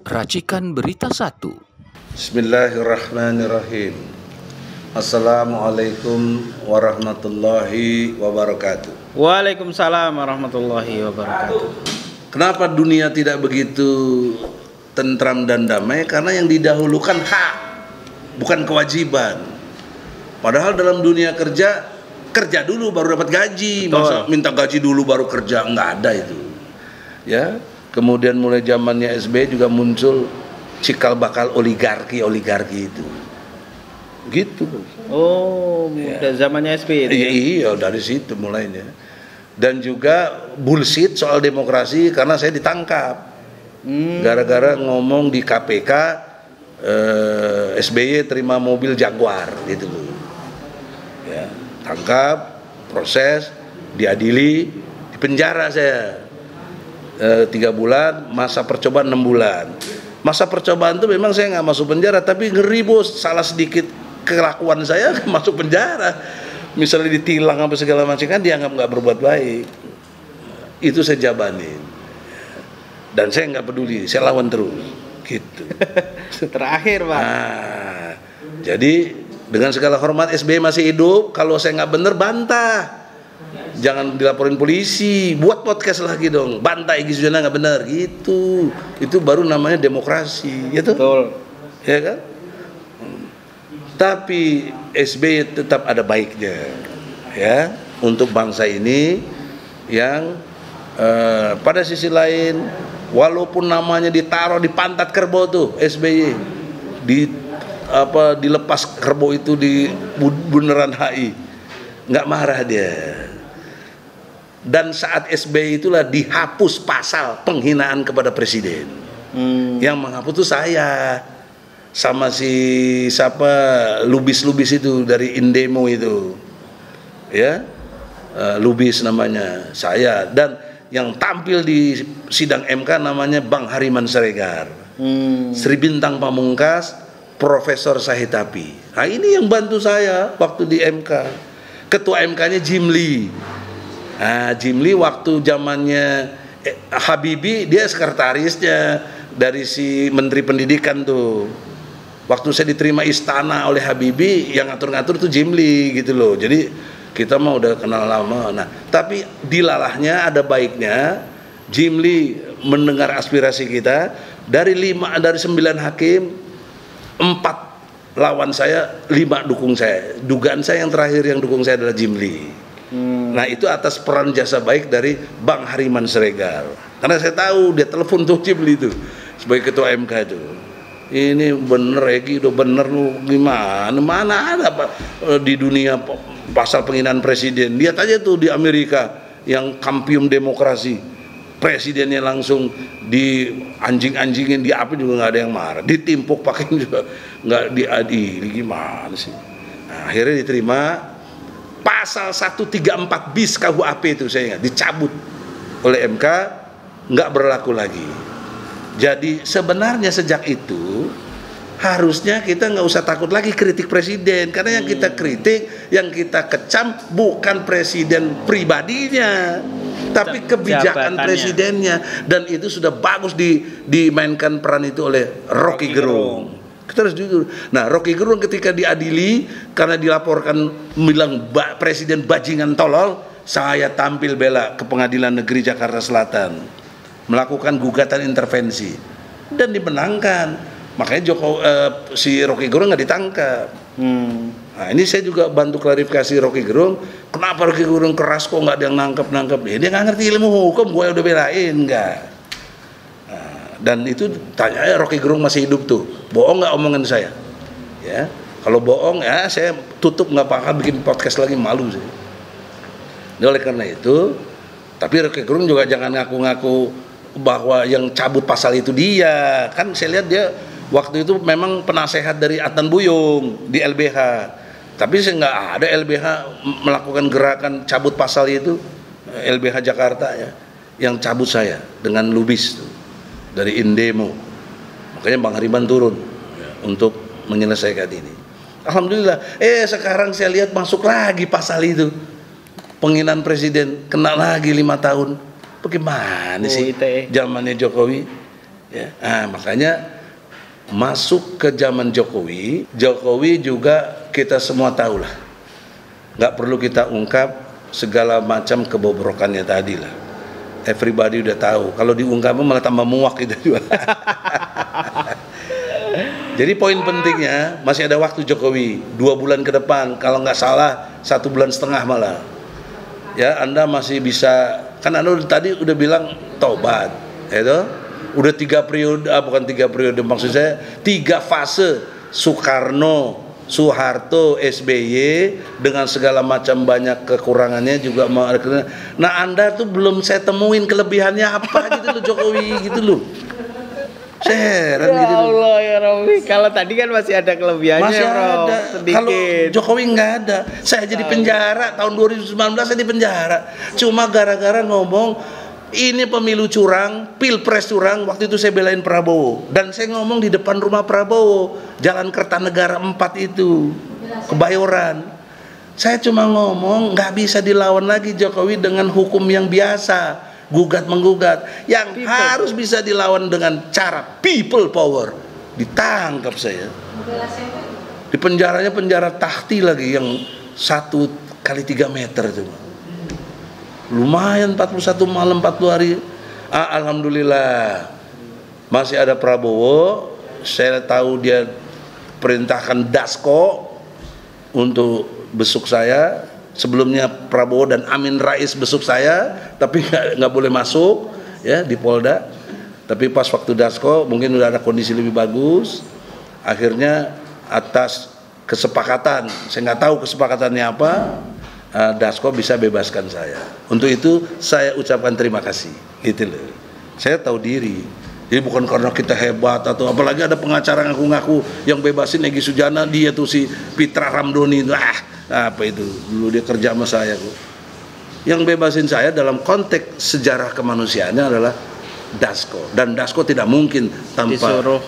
Racikan Berita 1. Bismillahirrahmanirrahim. Assalamualaikum warahmatullahi wabarakatuh. Waalaikumsalam warahmatullahi wabarakatuh. Kenapa dunia tidak begitu tentram dan damai? Karena yang didahulukan hak, bukan kewajiban. Padahal dalam dunia kerja dulu baru dapat gaji. Betul. Masa minta gaji dulu baru kerja? Nggak ada itu. Ya. Kemudian mulai zamannya SBY juga muncul cikal bakal oligarki itu. Gitu. Oh, udah zamannya SBY itu. Iya, dari situ mulainya. Dan juga bullshit soal demokrasi karena saya ditangkap. Gara-gara ngomong di KPK SBY terima mobil Jaguar gitu loh. Ya, tangkap, proses, diadili, dipenjara saya 3 bulan, masa percobaan 6 bulan. Masa percobaan itu memang saya nggak masuk penjara, tapi ngeri bos, salah sedikit kelakuan saya masuk penjara. Misalnya ditilang apa segala macam kan dianggap nggak berbuat baik. Itu saya jabanin. Dan saya nggak peduli, saya lawan terus. Gitu. Terakhir, Pak. Nah, jadi dengan segala hormat SBY masih hidup, kalau saya nggak bener bantah. Jangan dilaporin polisi, buat podcast lagi dong, bantah Egy Sujana nggak benar gitu. Itu baru namanya demokrasi, gitu. Betul. Ya kan? Tapi SBY tetap ada baiknya, ya, untuk bangsa ini yang pada sisi lain, walaupun namanya ditaruh di pantat kerbau tuh SBY, dilepas kerbau itu di Bundaran HI, nggak marah dia. Dan saat SBY itulah dihapus pasal penghinaan kepada presiden. Yang menghapus itu saya sama si siapa Lubis itu dari Indemo itu, ya, Lubis namanya saya. Dan yang tampil di sidang MK namanya Bang Hariman Siregar, Sri Bintang Pamungkas, Profesor Sahitapi. Nah ini yang bantu saya waktu di MK. Ketua MK-nya Jim Lee. Nah, Jim Lee waktu zamannya Habibie dia sekretarisnya dari si Menteri Pendidikan tuh. Waktu saya diterima istana oleh Habibie, yang ngatur-ngatur tuh Jim Lee gitu loh. Jadi kita mah udah kenal lama. Nah, tapi dilalahnya ada baiknya Jim Lee mendengar aspirasi kita. Dari 9 hakim, 4 lawan saya, 5 dukung saya. Dugaan saya yang terakhir yang dukung saya adalah Jim Lee. Nah itu atas peran jasa baik dari Bang Hariman Siregar. Karena saya tahu dia telepon tuh Jim Lee itu sebagai ketua MK itu. Ini bener Egy, udah bener lu gimana? Mana ada Pak di dunia pasal penghinaan presiden? Lihat aja tuh di Amerika yang kampium demokrasi, presidennya langsung di anjing-anjingin, di apa juga nggak ada yang marah, ditimpuk pakai juga nggak diadili, gimana sih? Nah, akhirnya diterima. Pasal 134 bis KUHP itu saya ingat dicabut oleh MK, nggak berlaku lagi. Jadi sebenarnya sejak itu harusnya kita nggak usah takut lagi kritik presiden, karena yang kita kritik, yang kita kecam bukan presiden pribadinya, tapi kebijakan presidennya. Dan itu sudah bagus dimainkan peran itu oleh Rocky Gerung. Kita harus jujur. Nah, Rocky Gerung ketika diadili karena dilaporkan bilang presiden bajingan tolol, saya tampil bela ke Pengadilan Negeri Jakarta Selatan, melakukan gugatan intervensi dan dimenangkan. Makanya si Rocky Gerung nggak ditangkap. Nah, ini saya juga bantu klarifikasi Rocky Gerung. Kenapa Rocky Gerung keras kok nggak ada yang nangkep? Dia nggak ngerti ilmu hukum, gue udah belain nggak. Dan itu tanya Rocky Gerung masih hidup tuh, bohong nggak omongan saya? Ya, kalau bohong ya saya tutup, nggak bakal bikin podcast lagi, malu sih. Oleh karena itu, tapi Rocky Gerung juga jangan ngaku-ngaku bahwa yang cabut pasal itu dia. Kan saya lihat dia waktu itu memang penasehat dari Adnan Buyung di LBH. Tapi saya nggak ada LBH melakukan gerakan cabut pasal itu, LBH Jakarta ya, yang cabut saya dengan Lubis tuh, dari Indemo. Makanya Bang Hariman turun ya, untuk menyelesaikan ini. Alhamdulillah. Sekarang saya lihat masuk lagi pasal itu, penghinaan presiden, kena lagi 5 tahun. Bagaimana sih zamannya Jokowi? Ya. Nah, makanya masuk ke zaman Jokowi juga kita semua tahu lah. Nggak perlu kita ungkap segala macam kebobrokannya tadi lah. Everybody udah tahu. Kalau diungkapnya malah tambah muak gitu juga. Jadi poin pentingnya masih ada waktu Jokowi 2 bulan ke depan, kalau nggak salah 1,5 bulan malah. Ya, Anda masih bisa, kan Anda tadi udah bilang tobat, itu udah 3 periode, bukan 3 periode, maksud saya 3 fase Soekarno, Soeharto, SBY dengan segala macam banyak kekurangannya juga. Nah, Anda tuh belum saya temuin kelebihannya apa gitu loh Jokowi gitu loh. Saya heran ya gitu loh. Allah ya Rabbi, kalau tadi kan masih ada kelebihannya, Masih Bro, ada. sedikit. Kalau Jokowi nggak ada. Saya jadi penjara tahun 2019, saya di penjara. Cuma gara-gara ngomong ini pemilu curang, pilpres curang. Waktu itu saya belain Prabowo dan saya ngomong di depan rumah Prabowo, Jalan Kertanegara 4 itu, Kebayoran. Saya cuma ngomong nggak bisa dilawan lagi Jokowi dengan hukum yang biasa, gugat menggugat, yang people harus bisa dilawan dengan cara people power. Ditangkap saya, di penjaranya penjara tahti lagi yang 1x3 meter itu. Lumayan 41 malam 40 hari. Alhamdulillah masih ada Prabowo. Saya tahu dia perintahkan Dasko untuk besuk saya. Sebelumnya Prabowo dan Amin Rais besuk saya, tapi nggak boleh masuk ya di Polda. Tapi pas waktu Dasko mungkin udah ada kondisi lebih bagus. Akhirnya atas kesepakatan, saya nggak tahu kesepakatannya apa, Dasko bisa bebaskan saya. Untuk itu saya ucapkan terima kasih. Gitu loh. Saya tahu diri. Jadi bukan karena kita hebat atau apalagi ada pengacara ngaku-ngaku yang bebasin Egy Sujana, dia tuh si Pitra Ramdhani itu. Apa itu? Dulu dia kerja sama saya kok. Yang bebasin saya dalam konteks sejarah kemanusiaannya adalah Dasko, dan Dasko tidak mungkin tanpa disuruh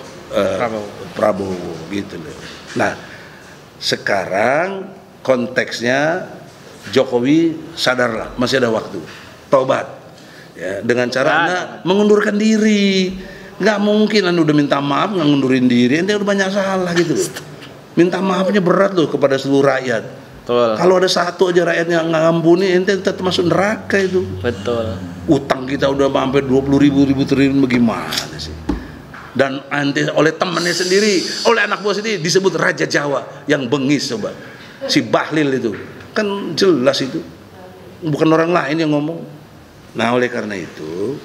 Prabowo gitu loh. Nah, sekarang konteksnya Jokowi sadarlah, masih ada waktu. Tobat. Ya, dengan cara Anda mengundurkan diri. Nggak mungkin Anda udah minta maaf nggak ngundurin diri, Anda udah banyak salah gitu loh. Minta maafnya berat loh kepada seluruh rakyat. Betul. Kalau ada satu aja rakyat yang nggak ngampuni, ente tetap masuk neraka itu. Betul. Utang kita udah sampai 20.000 triliun, bagaimana sih? Dan ente oleh temannya sendiri, oleh anak buah sendiri disebut Raja Jawa yang bengis, coba. Si Bahlil itu, kan jelas itu. Bukan orang lain yang ngomong. Nah, oleh karena itu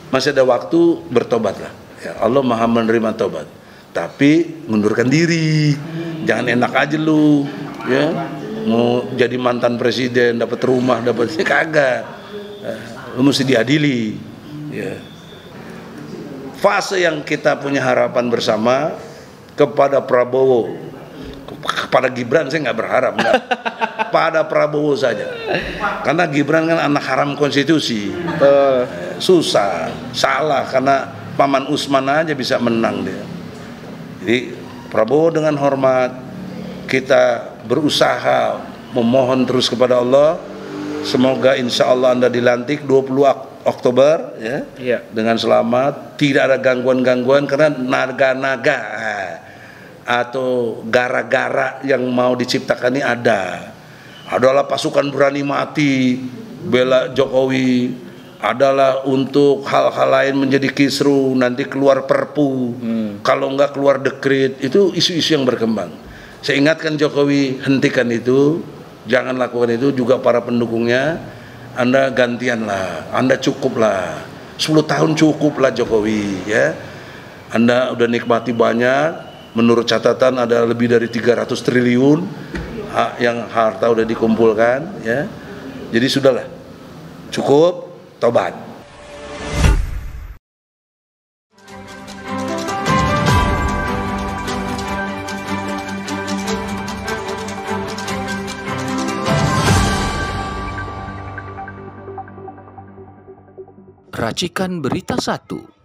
masih ada waktu, bertobatlah. Ya, Allah Maha menerima tobat. Tapi mundurkan diri. Jangan enak aja lu, ya. Mau jadi mantan presiden, dapat rumah, dapatnya kagak. Lu mesti diadili. Ya. Fase yang kita punya harapan bersama kepada Prabowo, kepada Gibran saya nggak berharap, enggak. Pada Prabowo saja. Karena Gibran kan anak haram konstitusi. Susah, salah karena Paman Usman aja bisa menang dia. Jadi Prabowo dengan hormat, kita berusaha memohon terus kepada Allah, semoga insya Allah Anda dilantik 20 Oktober ya, dengan selamat, tidak ada gangguan-gangguan karena naga-naga atau gara-gara yang mau diciptakan ini adalah pasukan berani mati bela Jokowi, adalah untuk hal-hal lain menjadi kisru, nanti keluar perpu, kalau enggak keluar dekret, itu isu-isu yang berkembang. Saya ingatkan Jokowi, hentikan itu, jangan lakukan itu. Juga para pendukungnya, Anda gantianlah, Anda cukuplah, 10 tahun cukuplah Jokowi ya. Anda udah nikmati banyak, menurut catatan ada lebih dari 300 triliun yang harta udah dikumpulkan ya. Jadi sudahlah, cukup, tobat. Racikan Berita 1.